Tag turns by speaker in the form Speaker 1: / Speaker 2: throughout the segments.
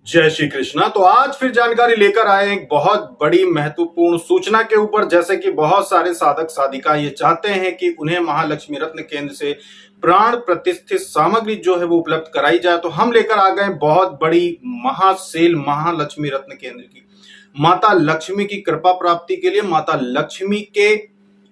Speaker 1: जय श्री कृष्णा। तो आज फिर जानकारी लेकर आए एक बहुत बड़ी महत्वपूर्ण सूचना के ऊपर। जैसे कि बहुत सारे साधक साधिका ये चाहते हैं कि उन्हें महालक्ष्मी रत्न केंद्र से प्राण प्रतिष्ठित सामग्री जो है वो उपलब्ध कराई जाए, तो हम लेकर आ गए बहुत बड़ी महासेल महालक्ष्मी रत्न केंद्र की। माता लक्ष्मी की कृपा प्राप्ति के लिए, माता लक्ष्मी के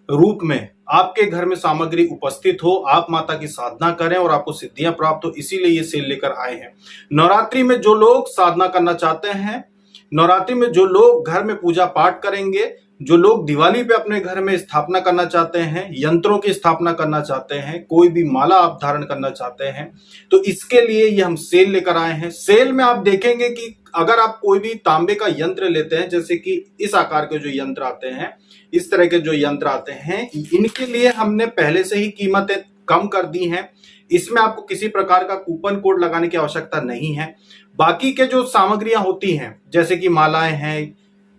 Speaker 1: रूप में आपके घर में सामग्री उपस्थित हो, आप माता की साधना करें और आपको सिद्धियां प्राप्त हो, इसीलिए ये सेल लेकर आए हैं। नवरात्रि में जो लोग साधना करना चाहते हैं, नवरात्रि में जो लोग घर में पूजा पाठ करेंगे, जो लोग दिवाली पे अपने घर में स्थापना करना चाहते हैं, यंत्रों की स्थापना करना चाहते हैं, कोई भी माला आप धारण करना चाहते हैं, तो इसके लिए ये हम सेल लेकर आए हैं। सेल में आप देखेंगे कि अगर आप कोई भी तांबे का यंत्र लेते हैं, जैसे कि इस आकार के जो यंत्र आते हैं, इस तरह के जो यंत्र आते हैं, इनके लिए हमने पहले से ही कीमतें कम कर दी हैं। इसमें आपको किसी प्रकार का कूपन कोड लगाने की आवश्यकता नहीं है। बाकी के जो सामग्रियां होती हैं, जैसे कि मालाएं हैं,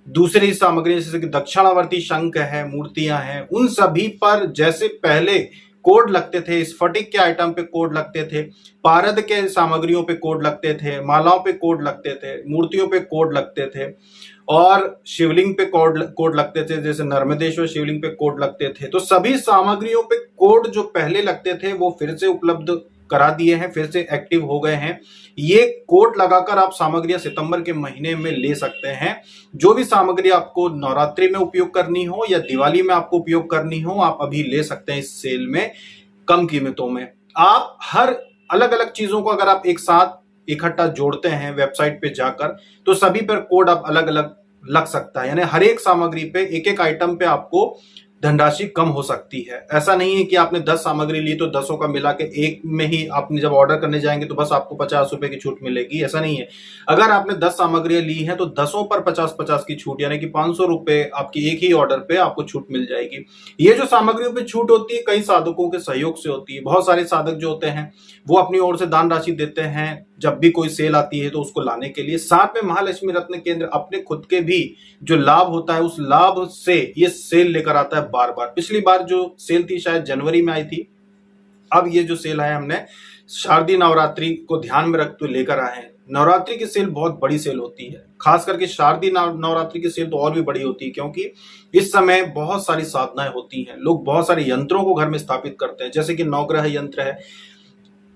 Speaker 1: दूसरी सामग्री जैसे कि दक्षिणावर्ती शंख है, मूर्तियां हैं, उन सभी पर जैसे पहले कोड लगते थे, स्फटिक के आइटम पे कोड लगते थे, पारद के सामग्रियों पे कोड लगते थे, मालाओं पे कोड लगते थे, मूर्तियों पे कोड लगते थे और शिवलिंग पे कोड लगते थे, जैसे नर्मदेश्वर शिवलिंग पे कोड लगते थे। तो सभी सामग्रियों पे कोड जो पहले लगते थे वो फिर से उपलब्ध करा दिए हैं, फिर से एक्टिव हो गए हैं। ये कोड लगाकर आप सामग्रियां सितंबर के महीने में ले सकते हैं। जो भी सामग्री आपको नवरात्रि में उपयोग करनी हो या दिवाली में आपको उपयोग करनी हो, आप अभी ले सकते हैं इस सेल में कम कीमतों में। आप हर अलग अलग चीजों को अगर आप एक साथ इकट्ठा जोड़ते हैं वेबसाइट पे जाकर, तो सभी पर कोड आप अलग अलग लग सकता है, यानी हर एक सामग्री पे एक एक आइटम पे आपको धनराशि कम हो सकती है। ऐसा नहीं है कि आपने 10 सामग्री ली तो 10 का मिला के एक में ही आपने जब ऑर्डर करने जाएंगे तो बस आपको 50 रुपए की छूट मिलेगी, ऐसा नहीं है। अगर आपने 10 सामग्रियां ली हैं तो 10 पर 50-50 की छूट, यानी कि 500 रुपए आपकी एक ही ऑर्डर पे आपको छूट मिल जाएगी। ये जो सामग्रियों पे छूट होती है कई साधकों के सहयोग से होती है। बहुत सारे साधक जो होते हैं वो अपनी ओर से दान राशि देते हैं जब भी कोई सेल आती है तो उसको लाने के लिए। साथ में महालक्ष्मी रत्न केंद्र अपने खुद के भी जो लाभ होता है उस लाभ से ये सेल लेकर आता है बार बार। पिछली बार जो सेल थी शायद जनवरी में आई थी, अब ये जो सेल है हमने शारदीय नवरात्रि को ध्यान में रखते हुए लेकर आए हैं। नवरात्रि की सेल बहुत बड़ी सेल होती है, खास करके शारदीय नवरात्रि की सेल तो और भी बड़ी होती है, क्योंकि इस समय बहुत सारी साधनाएं होती हैं। लोग बहुत सारे यंत्रों को घर में स्थापित करते हैं, जैसे कि नवग्रह यंत्र है,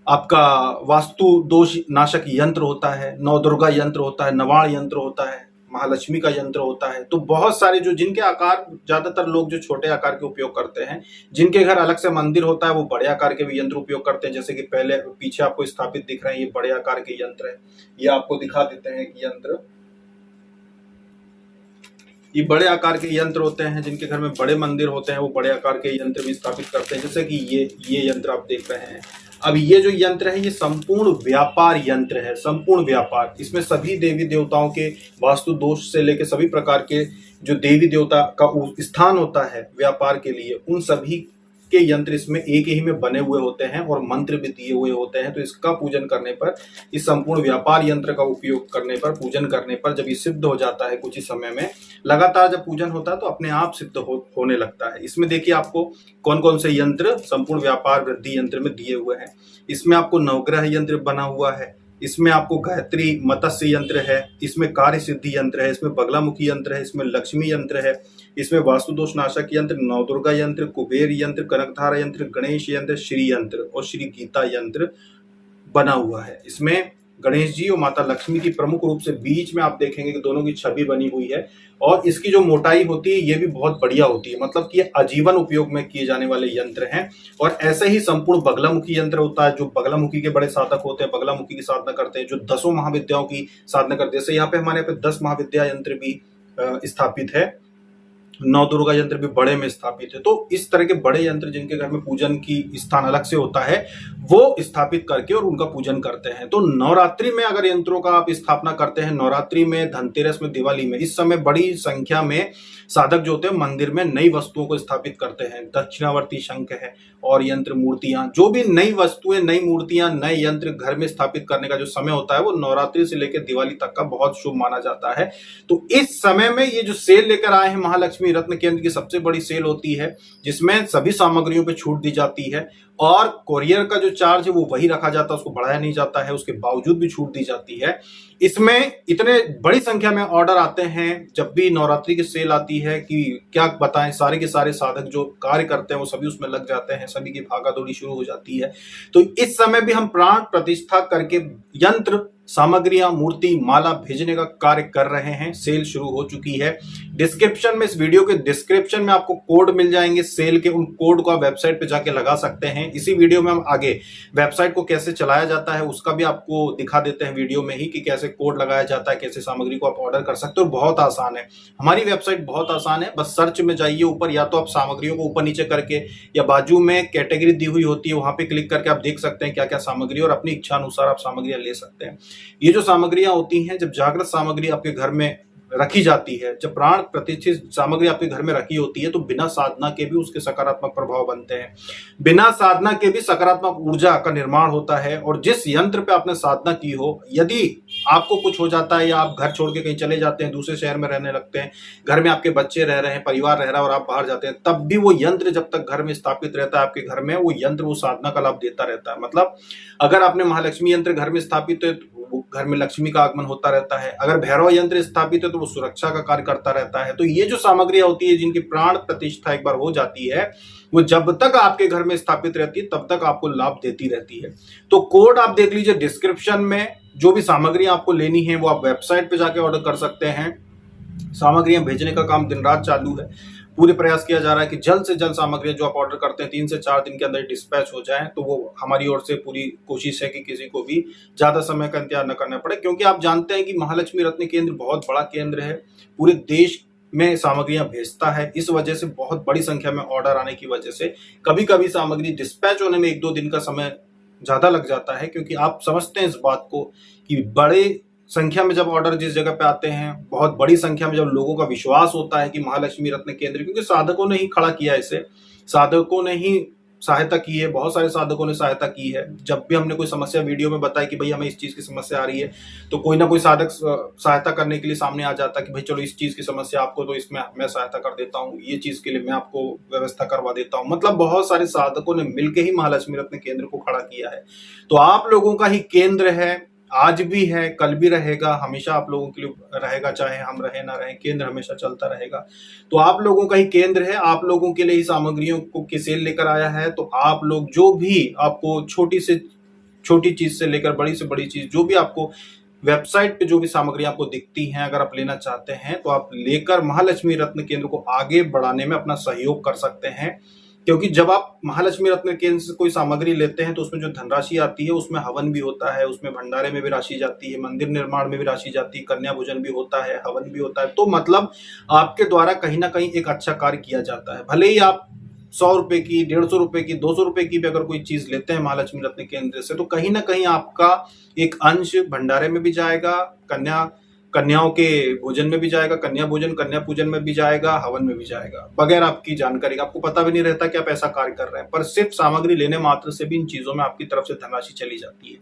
Speaker 1: आपका वास्तु दोष नाशक यंत्र होता है, नवदुर्गा यंत्र होता है, नवाण यंत्र होता है, महालक्ष्मी का यंत्र होता है। तो बहुत सारे जो जिनके आकार, ज्यादातर लोग जो छोटे आकार के उपयोग करते हैं, जिनके घर अलग से मंदिर होता है वो बड़े आकार के भी यंत्र उपयोग करते हैं। जैसे कि पहले पीछे आपको स्थापित दिख रहे हैं, ये बड़े आकार के यंत्र है। ये आपको दिखा देते हैं कि यंत्र, ये बड़े आकार के यंत्र होते हैं। जिनके घर में बड़े मंदिर होते हैं वो बड़े आकार के यंत्र भी स्थापित करते हैं, जैसे कि ये यंत्र आप देख रहे हैं। अब ये जो यंत्र है ये संपूर्ण व्यापार यंत्र है, संपूर्ण व्यापार। इसमें सभी देवी देवताओं के वास्तु दोष से लेकर सभी प्रकार के जो देवी देवता का स्थान होता है व्यापार के लिए, उन सभी के यंत्र इसमें एक ही में बने हुए होते हैं और मंत्र भी दिए हुए होते हैं। तो इसका पूजन करने पर, इस संपूर्ण व्यापार यंत्र का उपयोग करने पर, पूजन करने पर जब ये सिद्ध हो जाता है कुछ ही समय में, लगातार जब पूजन होता है तो अपने आप सिद्ध होने लगता है। इसमें देखिए आपको कौन कौन से यंत्र संपूर्ण व्यापार वृद्धि यंत्र में दिए हुए हैं। इसमें आपको नवग्रह यंत्र बना हुआ है, इसमें आपको गायत्री मत्स्य यंत्र है, इसमें कार्य सिद्धि यंत्र है, इसमें बगलामुखी यंत्र है, इसमें लक्ष्मी यंत्र है, इसमें वास्तु दोष नाशक यंत्र, नवदुर्गा यंत्र, कुबेर यंत्र, कनकधारा यंत्र, गणेश यंत्र, श्री यंत्र और श्री गीता यंत्र बना हुआ है। इसमें गणेश जी और माता लक्ष्मी की प्रमुख रूप से बीच में आप देखेंगे कि दोनों की छवि बनी हुई है, और इसकी जो मोटाई होती है ये भी बहुत बढ़िया होती है, मतलब कि ये आजीवन उपयोग में किए जाने वाले यंत्र हैं। और ऐसे ही संपूर्ण बगलामुखी यंत्र होता है, जो बगलामुखी के बड़े साधक होते हैं, बगलामुखी की साधना करते हैं, जो 10 महाविद्याओं की साधना करते हैं। जैसे यहाँ पे हमारे यहाँ पे 10 महाविद्या यंत्र भी स्थापित है, नवदुर्गा यंत्र भी बड़े में स्थापित है। तो इस तरह के बड़े यंत्र जिनके घर में पूजन की स्थान अलग से होता है वो स्थापित करके और उनका पूजन करते हैं। तो नवरात्रि में अगर यंत्रों का आप स्थापना करते हैं, नवरात्रि में, धनतेरस में, दिवाली में, इस समय बड़ी संख्या में साधक जो होते हैं मंदिर में नई वस्तुओं को स्थापित करते हैं। दक्षिणावर्ती शंख है और यंत्र, मूर्तियां, जो भी नई वस्तुएं, नई मूर्तियां, नए यंत्र घर में स्थापित करने का जो समय होता है वो नवरात्रि से लेकर दिवाली तक का बहुत शुभ माना जाता है। तो इस समय में ये जो सेल लेकर आए हैं महालक्ष्मी महालक्ष्मी रत्न केंद्र की सबसे बड़ी सेल होती है, जिसमें सभी सामग्रियों पे छूट दी जाती है और कोरियर का जो चार्ज है वो वही रखा जाता है, उसको बढ़ाया नहीं जाता है, उसके बावजूद भी छूट दी जाती है। इसमें इतने बड़ी संख्या में ऑर्डर आते हैं जब भी नवरात्रि की सेल आती है कि क्या बताएं, सारे के सारे साधक जो कार्य करते हैं वो सभी उसमें लग जाते हैं, सभी की भागा दौड़ी शुरू हो जाती है। तो इस समय भी हम प्राण प्रतिष्ठा करके यंत्र, सामग्रियां, मूर्ति, माला भेजने का कार्य कर रहे हैं। सेल शुरू हो चुकी है। डिस्क्रिप्शन में, इस वीडियो के डिस्क्रिप्शन में आपको कोड मिल जाएंगे सेल के, उन कोड को आप वेबसाइट पे जाके लगा सकते हैं। इसी वीडियो में हम आगे वेबसाइट को कैसे चलाया जाता है उसका भी आपको दिखा देते हैं वीडियो में ही, कि कैसे कोड लगाया जाता है, कैसे सामग्री को आप ऑर्डर कर सकते हो। बहुत आसान है, हमारी वेबसाइट बहुत आसान है। बस सर्च में जाइए ऊपर, या तो आप सामग्रियों को ऊपर नीचे करके, या बाजू में कैटेगरी दी हुई होती है वहां पे क्लिक करके आप देख सकते हैं क्या क्या सामग्री, और अपनी इच्छा अनुसार आप सामग्रियां ले सकते हैं। ये जो सामग्रियां होती हैं, जब जागृत सामग्री आपके घर में रखी जाती है, जब प्राण प्रतिष्ठित सामग्री आपके घर में रखी होती है, तो बिना साधना के भी उसके सकारात्मक प्रभाव बनते हैं, बिना साधना के भी सकारात्मक ऊर्जा का निर्माण होता है। और जिस यंत्र पे आपने साधना की हो, यदि आपको कुछ हो जाता है या आप घर छोड़ के कहीं चले जाते हैं, दूसरे शहर में रहने लगते हैं, घर में आपके बच्चे रह रहे हैं, परिवार रह रहा है और आप बाहर जाते हैं, तब भी वो यंत्र जब तक घर में स्थापित रहता है आपके घर में, वो यंत्र वो साधना का लाभ देता रहता है। मतलब अगर आपने महालक्ष्मी यंत्र घर में स्थापित है तो वो घर में लक्ष्मी का आगमन होता रहता है। अगर भैरव यंत्र स्थापित है तो वो सुरक्षा का कार्य करता रहता है। तो ये जो सामग्रियां होती है, जिनकी प्राण प्रतिष्ठा एक बार हो जाती है, वो जब तक आपके घर में स्थापित रहती है तब तक आपको लाभ देती रहती है। तो कोड आप देख लीजिए डिस्क्रिप्शन में। जो भी सामग्री आपको लेनी है वो आप वेबसाइट पे जाके ऑर्डर कर सकते हैं। सामग्रियां भेजने का काम दिन रात चालू है। पूरे प्रयास किया जा रहा है कि जल्द से जल्द सामग्रियां जो आप ऑर्डर करते हैं 3 से 4 दिन के अंदर डिस्पैच हो जाए। तो वो हमारी ओर से पूरी कोशिश है कि किसी को भी ज्यादा समय का इंतजार न करना पड़े, क्योंकि आप जानते हैं कि महालक्ष्मी रत्न केंद्र बहुत बड़ा केंद्र है, पूरे देश में सामग्रियां भेजता है। इस वजह से बहुत बड़ी संख्या में ऑर्डर आने की वजह से कभी कभी सामग्री डिस्पैच होने में 1-2 दिन का समय ज्यादा लग जाता है, क्योंकि आप समझते हैं इस बात को कि बड़े संख्या में जब ऑर्डर जिस जगह पे आते हैं, बहुत बड़ी संख्या में जब लोगों का विश्वास होता है कि महालक्ष्मी रत्न केंद्र, क्योंकि साधकों ने ही खड़ा किया इसे, साधकों ने ही सहायता की है, बहुत सारे साधकों ने सहायता की है। जब भी हमने कोई समस्या वीडियो में बताई कि भाई हमें इस चीज की समस्या आ रही है, तो कोई ना कोई साधक सहायता करने के लिए सामने आ जाता है कि भाई चलो इस चीज की समस्या आपको, तो इसमें मैं सहायता कर देता हूँ, ये चीज के लिए मैं आपको व्यवस्था करवा देता हूँ। मतलब बहुत सारे साधकों ने मिलकर ही महालक्ष्मी रत्न केंद्र को खड़ा किया है। तो आप लोगों का ही केंद्र है, आज भी है, कल भी रहेगा, हमेशा आप लोगों के लिए रहेगा, चाहे हम रहे ना रहे, केंद्र हमेशा चलता रहेगा। तो आप लोगों का ही केंद्र है, आप लोगों के लिए ही सामग्रियों को की सेल लेकर आया है। तो आप लोग जो भी आपको छोटी से छोटी चीज से लेकर बड़ी से बड़ी चीज, जो भी आपको वेबसाइट पे जो भी सामग्री आपको दिखती हैं, अगर आप लेना चाहते हैं तो आप लेकर महालक्ष्मी रत्न केंद्र को आगे बढ़ाने में अपना सहयोग कर सकते हैं। क्योंकि जब आप महालक्ष्मी रत्न केंद्र से कोई सामग्री लेते हैं तो उसमें जो धनराशि आती है उसमें हवन भी होता है, उसमें भंडारे में भी राशि जाती है, मंदिर निर्माण में भी राशि जाती है, कन्या भोजन भी होता है, हवन भी होता है। तो मतलब आपके द्वारा कहीं ना कहीं एक अच्छा कार्य किया जाता है। भले ही आप 100 रुपए की, 150 रुपए की, 200 रुपए की भी अगर कोई चीज लेते हैं महालक्ष्मी रत्न केंद्र से, तो कहीं ना कहीं आपका एक अंश भंडारे में भी जाएगा, कन्याओं के भोजन में भी जाएगा, कन्या भोजन, कन्या पूजन में भी जाएगा, हवन में भी जाएगा, बगैर आपकी जानकारी। आपको पता भी नहीं रहता कि आप ऐसा कार्य कर रहे हैं, पर सिर्फ सामग्री लेने मात्र से भी इन चीजों में आपकी तरफ से धनराशि चली जाती है।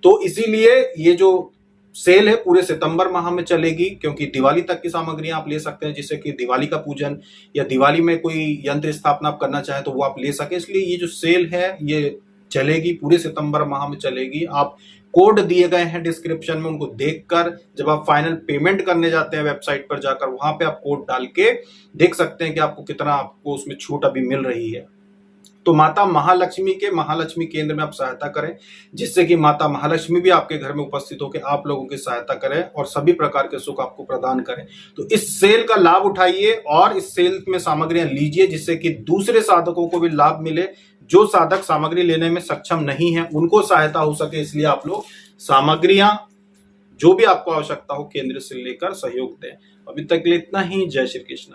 Speaker 1: तो इसीलिए ये जो सेल है पूरे सितंबर माह में चलेगी, क्योंकि दिवाली तक की सामग्रियां आप ले सकते हैं, जिससे कि दिवाली का पूजन या दिवाली में कोई यंत्र स्थापना आप करना चाहें तो वो आप ले सके। इसलिए ये जो सेल है ये चलेगी, पूरे सितंबर माह में चलेगी। आप कोड दिए गए हैं डिस्क्रिप्शन में, उनको देखकर जब आप फाइनल पेमेंट करने जाते हैं वेबसाइट पर जाकर, वहां पे आप कोड डाल के देख सकते हैं कि आपको कितना आपको उसमें छूट अभी मिल रही है। तो माता महालक्ष्मी के महालक्ष्मी केंद्र में आप सहायता करें, जिससे कि माता महालक्ष्मी भी आपके घर में उपस्थित होकर आप लोगों की सहायता करें और सभी प्रकार के सुख आपको प्रदान करें। तो इस सेल का लाभ उठाइए और इस सेल में सामग्रियां लीजिए, जिससे कि दूसरे साधकों को भी लाभ मिले। जो साधक सामग्री लेने में सक्षम नहीं है उनको सहायता हो सके, इसलिए आप लोग सामग्रियां जो भी आपको आवश्यकता हो केंद्र से लेकर सहयोग दें। अभी तक के लिए इतना ही। जय श्री कृष्ण।